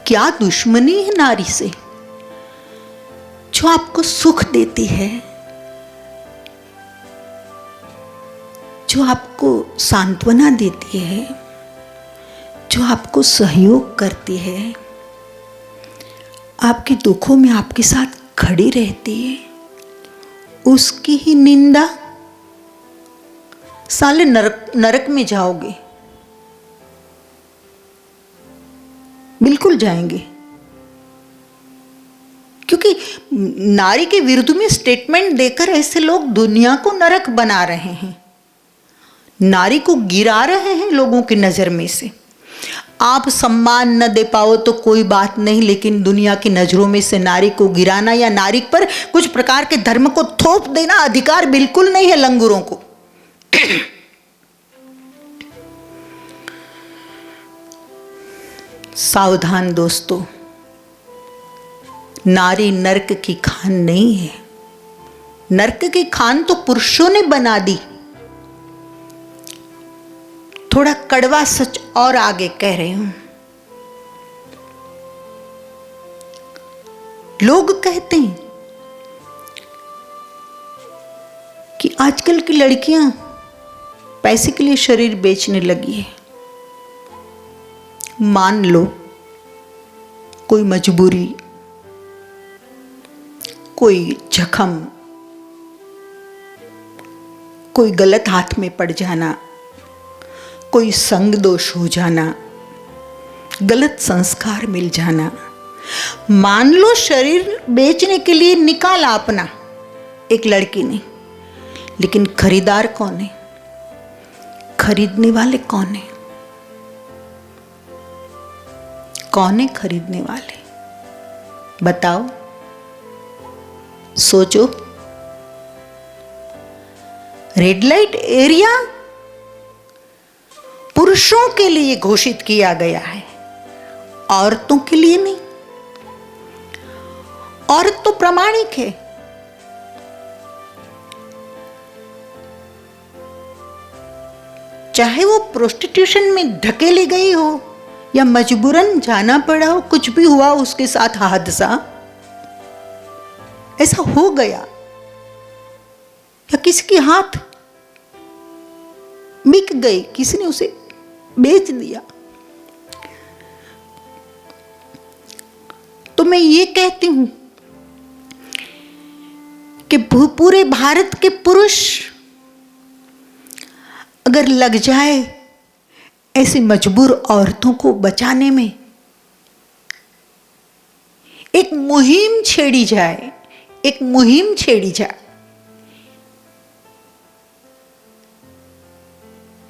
क्या दुश्मनी है नारी से जो आपको सुख देती है, जो आपको सांत्वना देती है, जो आपको सहयोग करती है, आपके दुखों में आपके साथ खड़ी रहती है, उसकी ही निंदा? साले नरक में जाओगे, बिल्कुल जाएंगे। क्योंकि नारी के विरुद्ध में स्टेटमेंट देकर ऐसे लोग दुनिया को नरक बना रहे हैं, नारी को गिरा रहे हैं लोगों की नजर में से। आप सम्मान न दे पाओ तो कोई बात नहीं, लेकिन दुनिया की नजरों में से नारी को गिराना या नारी पर कुछ प्रकार के धर्म को थोप देना अधिकार बिल्कुल नहीं है लंगूरों को। सावधान दोस्तों, नारी नर्क की खान नहीं है। नर्क की खान तो पुरुषों ने बना दी। थोड़ा कड़वा सच और आगे कह रही हूं। लोग कहते हैं कि आजकल की लड़कियां पैसे के लिए शरीर बेचने लगी है। मान लो कोई मजबूरी, कोई जख्म, कोई गलत हाथ में पड़ जाना, कोई संग दोष हो जाना, गलत संस्कार मिल जाना। मान लो शरीर बेचने के लिए निकाला अपना एक लड़की ने, लेकिन खरीदार कौन है? खरीदने वाले कौन है? कौन है खरीदने वाले? बताओ, सोचो। रेड लाइट एरिया पुरुषों के लिए घोषित किया गया है, औरतों के लिए नहीं। औरत तो प्रामाणिक है। चाहे वो प्रोस्टिट्यूशन में धकेली गई हो या मजबूरन जाना पड़ा हो, कुछ भी हुआ उसके साथ हादसा, ऐसा हो गया, या किसी के हाथ बिक गई, किसी ने उसे बेच दिया, तो मैं ये कहती हूं कि पूरे भारत के पुरुष अगर लग जाए ऐसी मजबूर औरतों को बचाने में, एक मुहिम छेड़ी जाए, एक मुहिम छेड़ी जाए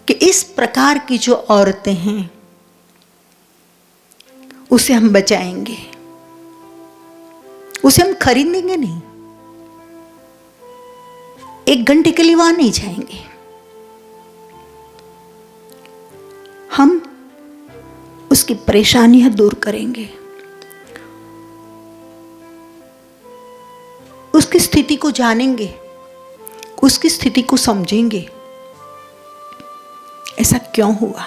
कि इस प्रकार की जो औरतें हैं उसे हम बचाएंगे, उसे हम खरीदेंगे नहीं, एक घंटे के लिए वहां नहीं जाएंगे। हम उसकी परेशानियां दूर करेंगे, उसकी स्थिति को जानेंगे, उसकी स्थिति को समझेंगे, ऐसा क्यों हुआ।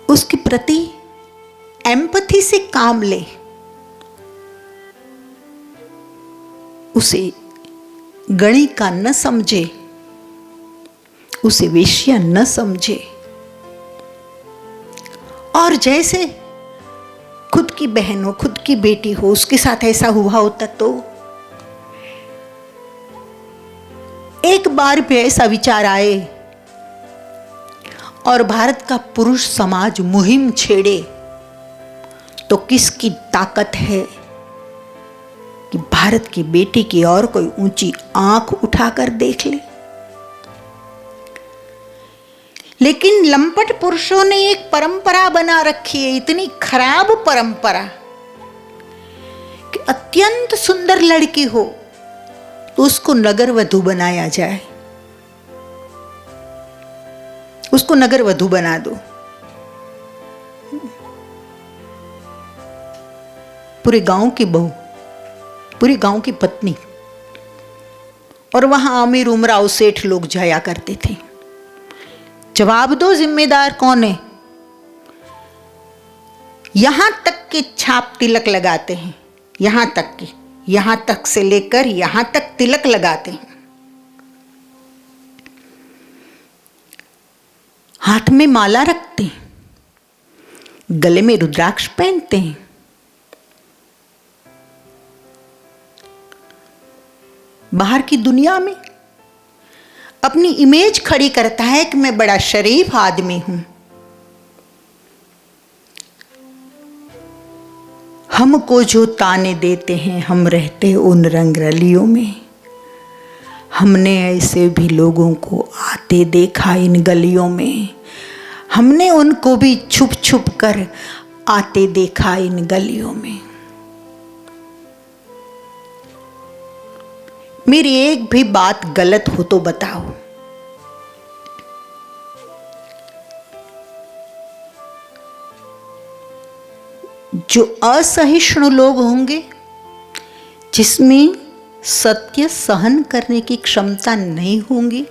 उसके प्रति एम्पैथी से काम ले, उसे गणिका न समझे, उसे वेश्या न समझे, और जैसे खुद की बहन हो, खुद की बेटी हो, उसके साथ ऐसा हुआ होता तो एक बार भी ऐसा विचार आए और भारत का पुरुष समाज मुहिम छेड़े तो किसकी ताकत है कि भारत की बेटी की और कोई ऊंची आंख उठाकर देख ले। लेकिन लंपट पुरुषों ने एक परंपरा बना रखी है, इतनी खराब परंपरा कि अत्यंत सुंदर लड़की हो तो उसको नगर वधू बनाया जाए, उसको नगर वधू बना दो। पूरे गांव की बहू, पूरे गांव की पत्नी, और वहां आमिर उमराव सेठ लोग जाया करते थे। जवाब दो, जिम्मेदार कौन है? यहां तक के छाप तिलक लगाते हैं, यहां तक के, यहां तक से लेकर यहां तक तिलक लगाते हैं, हाथ में माला रखते हैं, गले में रुद्राक्ष पहनते हैं, बाहर की दुनिया में अपनी इमेज खड़ी करता है कि मैं बड़ा शरीफ आदमी हूं। हमको जो ताने देते हैं, हम रहते उन रंगरलियों में, हमने ऐसे भी लोगों को आते देखा इन गलियों में, हमने उनको भी छुप छुप कर आते देखा इन गलियों में। मेरी एक भी बात गलत हो तो बताओ। जो असहिष्णु लोग होंगे, जिसमें सत्य सहन करने की क्षमता नहीं होगी,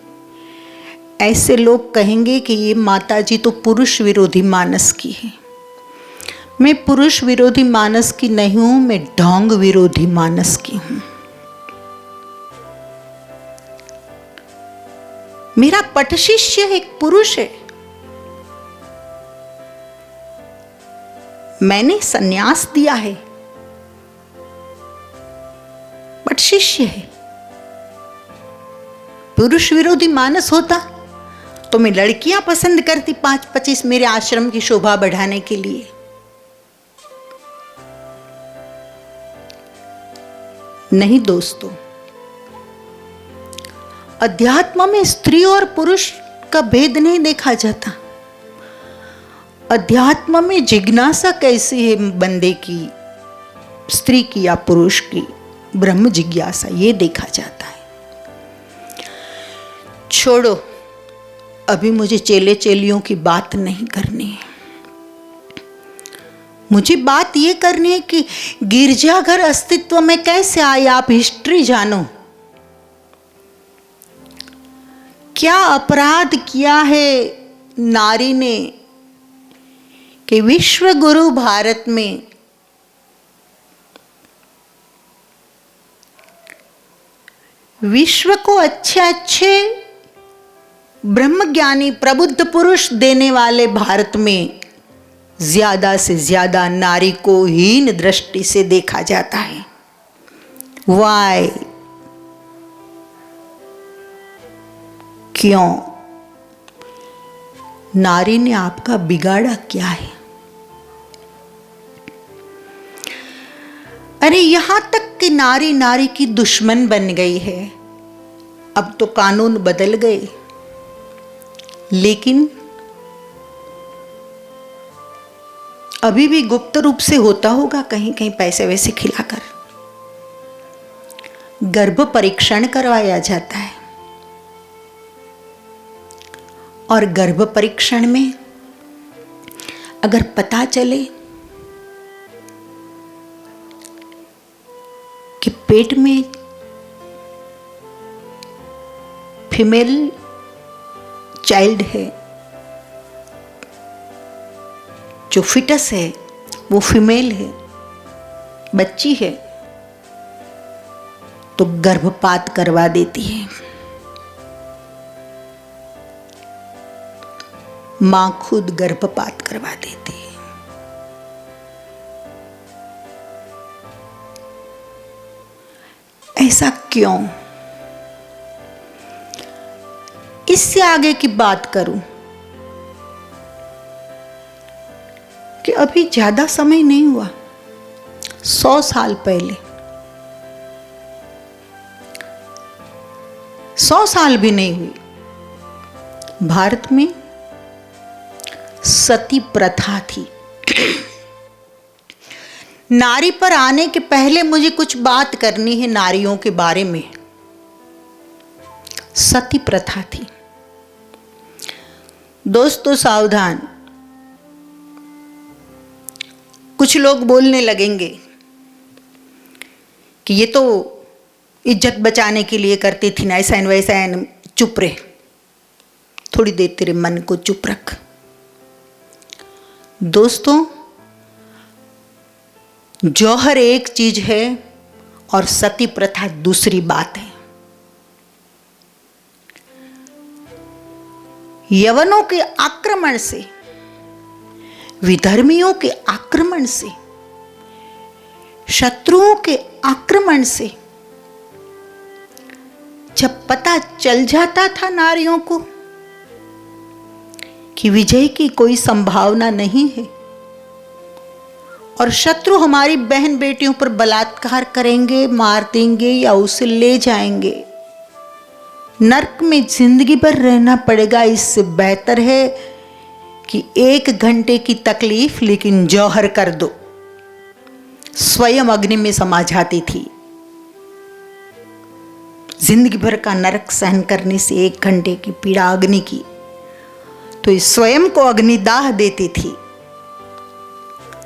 ऐसे लोग कहेंगे कि ये माता जी तो पुरुष विरोधी मानस की है। मैं पुरुष विरोधी मानस की नहीं हूं, मैं ढोंग विरोधी मानस की हूं। मेरा पट शिष्य एक पुरुष है, मैंने संन्यास दिया है, बट शिष्य है। पुरुष विरोधी मानस होता तो मैं लड़कियां पसंद करती 5-25 मेरे आश्रम की शोभा बढ़ाने के लिए। नहीं दोस्तों, अध्यात्म में स्त्री और पुरुष का भेद नहीं देखा जाता। अध्यात्म में जिज्ञासा कैसी है बंदे की, स्त्री की या पुरुष की, ब्रह्म जिज्ञासा, ये देखा जाता है। छोड़ो, अभी मुझे चेले चेलियों की बात नहीं करनी है। मुझे बात ये करनी है कि गिरजाघर अस्तित्व में कैसे आए, आप हिस्ट्री जानो। क्या अपराध किया है नारी ने कि विश्व गुरु भारत में विश्व को अच्छे अच्छे ब्रह्मज्ञानी प्रबुद्ध पुरुष देने वाले भारत में ज्यादा से ज्यादा नारी को हीन दृष्टि से देखा जाता है। वाई? क्यों? नारी ने आपका बिगाड़ा क्या है? अरे यहां तक कि नारी नारी की दुश्मन बन गई है। अब तो कानून बदल गए, लेकिन अभी भी गुप्त रूप से होता होगा, कहीं कहीं पैसे वैसे खिलाकर गर्भ परीक्षण करवाया जाता है। और गर्भ परीक्षण में अगर पता चले कि पेट में फीमेल चाइल्ड है, जो फिटस है वो फीमेल है, बच्ची है, तो गर्भपात करवा देती है। मां खुद गर्भपात करवा देती है। ऐसा क्यों? इससे आगे की बात करूं कि अभी ज्यादा समय नहीं हुआ, 100 साल पहले, 100 साल भी नहीं हुई, भारत में सती प्रथा थी। नारी पर आने के पहले मुझे कुछ बात करनी है नारियों के बारे में। सती प्रथा थी। दोस्तों सावधान, कुछ लोग बोलने लगेंगे कि ये तो इज्जत बचाने के लिए करती थी ना, ऐसा न वैसा, चुप रहे। थोड़ी देर तेरे मन को चुप रख। दोस्तों, जौहर एक चीज है और सती प्रथा दूसरी बात है। यवनों के आक्रमण से, विधर्मियों के आक्रमण से, शत्रुओं के आक्रमण से जब पता चल जाता था नारियों को कि विजय की कोई संभावना नहीं है और शत्रु हमारी बहन बेटियों पर बलात्कार करेंगे, मार देंगे या उसे ले जाएंगे, नरक में जिंदगी भर रहना पड़ेगा, इससे बेहतर है कि 1 घंटे की तकलीफ लेकिन जौहर कर दो। स्वयं अग्नि में समा जाती थी। जिंदगी भर का नरक सहन करने से 1 घंटे की पीड़ा अग्नि की, तो इस स्वयं को अग्निदाह देती थी।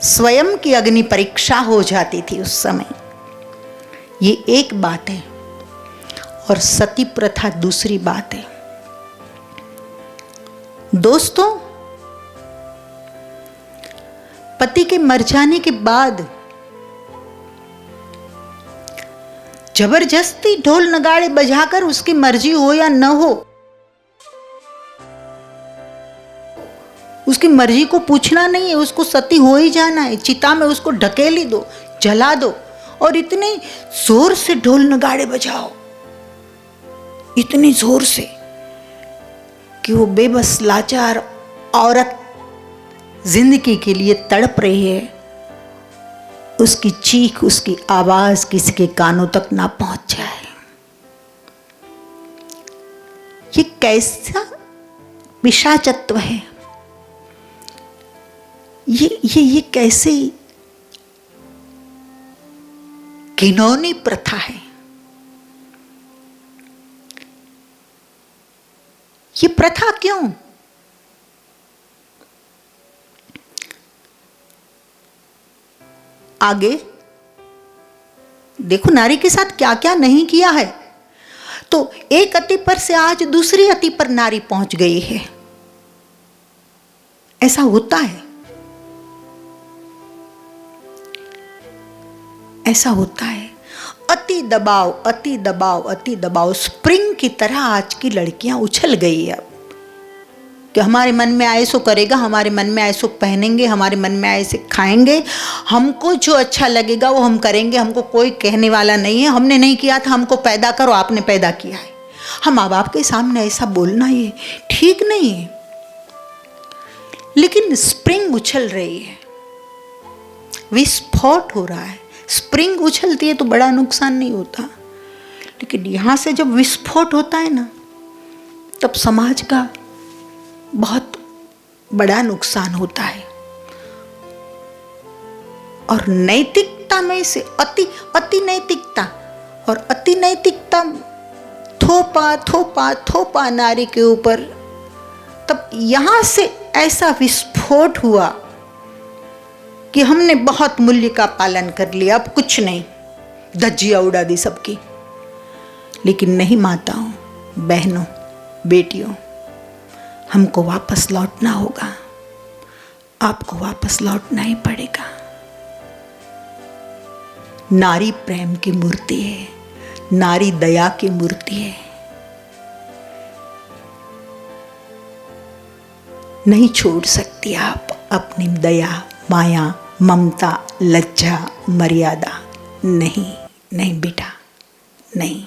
स्वयं की अग्नि परीक्षा हो जाती थी उस समय। ये एक बात है और सती प्रथा दूसरी बात है। दोस्तों, पति के मर जाने के बाद जबरदस्ती ढोल नगाड़े बजाकर उसकी मर्जी हो या न हो, उसकी मर्जी को पूछना नहीं है, उसको सती हो ही जाना है। चिता में उसको ढकेली दो, जला दो और इतने जोर से ढोल नगाड़े बजाओ, इतनी जोर से कि वो बेबस लाचार औरत जिंदगी के लिए तड़प रही है, उसकी चीख, उसकी आवाज किसी के कानों तक ना पहुंच जाए। ये कैसा पिशाचत्व है, ये कैसे घिनौनी प्रथा है। ये प्रथा क्यों? आगे देखो नारी के साथ क्या क्या नहीं किया है। तो एक अति पर से आज दूसरी अति पर नारी पहुंच गई है। ऐसा होता है, ऐसा होता है। अति दबाव, अति दबाव, अति दबाव, स्प्रिंग की तरह आज की लड़कियां उछल गई है। कि हमारे मन में आए सो करेगा, हमारे मन में आए सो पहनेंगे, हमारे मन में आए से खाएंगे, हमको जो अच्छा लगेगा वो हम करेंगे, हमको कोई कहने वाला नहीं है। हमने नहीं किया था, हमको पैदा करो, आपने पैदा किया है। हम माँ बाप के सामने ऐसा बोलना ये ठीक नहीं है। लेकिन स्प्रिंग उछल रही है, विस्फोट हो रहा है। स्प्रिंग उछलती है तो बड़ा नुकसान नहीं होता, लेकिन यहां से जब विस्फोट होता है ना, तब समाज का बहुत बड़ा नुकसान होता है। और नैतिकता में से अति नैतिकता और अति नैतिकता थोपा थोपा थोपा नारी के ऊपर, तब यहां से ऐसा विस्फोट हुआ कि हमने बहुत मूल्य का पालन कर लिया, अब कुछ नहीं, धज्जियां उड़ा दी सबकी। लेकिन नहीं माताओं, बहनों, बेटियों, हमको वापस लौटना होगा, आपको वापस लौटना ही पड़ेगा। नारी प्रेम की मूर्ति है, नारी दया की मूर्ति है। नहीं छोड़ सकती आप अपनी दया, माया, ममता, लज्जा, मर्यादा। नहीं, नहीं बेटा, नहीं।